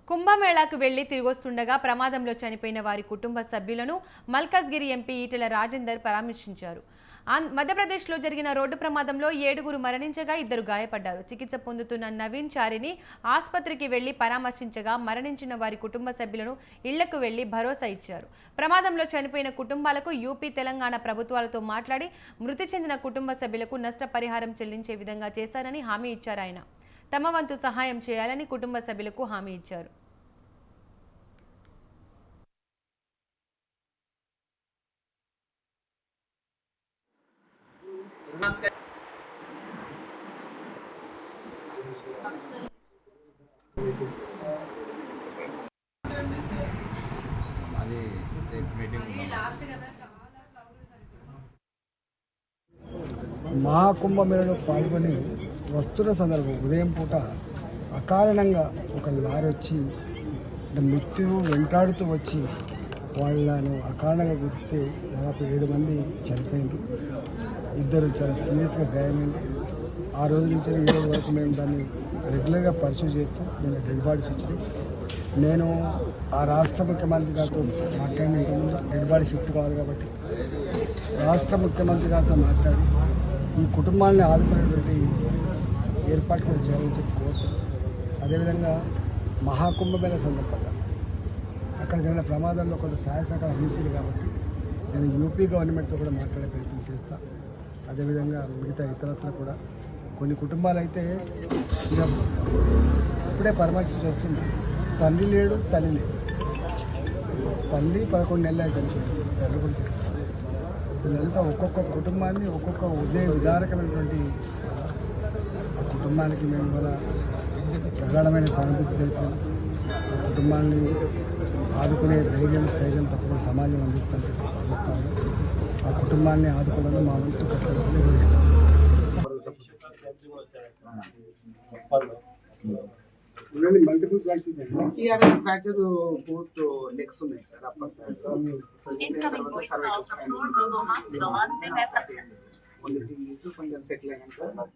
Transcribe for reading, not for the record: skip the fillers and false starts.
కుంభమేళాకు వెళ్లి తిరిగొస్తుండగా ప్రమాదంలో చనిపోయిన వారి కుటుంబ సభ్యులను మల్కాజ్గిరి ఎంపీ ఈటెల రాజేందర్ పరామర్శించారు. మధ్యప్రదేశ్లో జరిగిన రోడ్డు ప్రమాదంలో 7గురు మరణించగా 2 గాయపడ్డారు. చికిత్స పొందుతున్న నవీన్ చారిని ఆసుపత్రికి వెళ్లి పరామర్శించగా మరణించిన వారి కుటుంబ సభ్యులను ఇళ్లకు వెళ్లి భరోసా ఇచ్చారు. ప్రమాదంలో చనిపోయిన కుటుంబాలకు యూపీ, తెలంగాణ ప్రభుత్వాలతో మాట్లాడి మృతి చెందిన కుటుంబ సభ్యులకు నష్టపరిహారం చెల్లించే విధంగా చేస్తారని హామీ ఇచ్చారు. ఆయన తమ వంతు సహాయం చేయాలని కుటుంబ సభ్యులకు హామీ ఇచ్చారు. మహాకుంభమేళలో పాల్గొని వస్తున్న సందర్భం ఉదయం పూట అకారణంగా ఒక లారీ వచ్చి మృత్యువు వెంటాడుతూ వచ్చి వాళ్ళను అకారణంగా గుర్తితే దాదాపు 7 మంది చనిపోయింది. 2 చాలా సీరియస్గా గాయమైంది. ఆ రోజు నుంచి ఈ రోజు వరకు మేము దాన్ని రెగ్యులర్గా పరిశీలి చేస్తూ నేను డెడ్ బాడీస్ వచ్చినాయి. నేను ఆ రాష్ట్ర ముఖ్యమంత్రి గారితో మాట్లాడిన ముందు డెడ్ బాడీ షిఫ్ట్ కావాలి కాబట్టి రాష్ట్ర ముఖ్యమంత్రి గారితో మాట్లాడి ఈ కుటుంబాన్ని ఆదుకునేటువంటి ఏర్పాటు కూడా చేయాలని చెప్పి కోరుతాను. అదేవిధంగా మహాకుంభమేళ సందర్భంగా అక్కడ జరిగిన ప్రమాదాల్లో కొంత సహాయ సహకారం అందించింది కాబట్టి నేను యూపీ గవర్నమెంట్తో కూడా మాట్లాడే ప్రయత్నం చేస్తాను. అదేవిధంగా మిగతా ఇతరత్ర కూడా కొన్ని కుటుంబాలు అయితే ఇక ఇప్పుడే పరామర్శించి వస్తుంది. తండ్రి లేడు, తల్లి లేదు. తల్లి 11 నెలలు చనిపోయింది, తండ్రి కూడా చనిపోయింది. వీళ్ళంతా ఒక్కొక్క కుటుంబాన్ని ఒక్కొక్క విధానకమైనటువంటి ఆ కుటుంబానికి మేము కూడా ప్రగాఢమైన సానుభూతి తెలుపుతాం. ఆ కుటుంబాన్ని ఆదుకునే స్థైర్యం తప్పకుండా సమాజం అందిస్తామని చెప్పి భావిస్తాము. ఆ కుటుంబాన్ని ఆదుకోవడంలో మా వంతు కట్టుబడి నిర్వహిస్తాం. మల్టిపుల్ ఫ్రాక్చర్ బోత్ లెగ్స్ ఉన్నాయి సార్. కొంచెం సెటిల్ అయినాక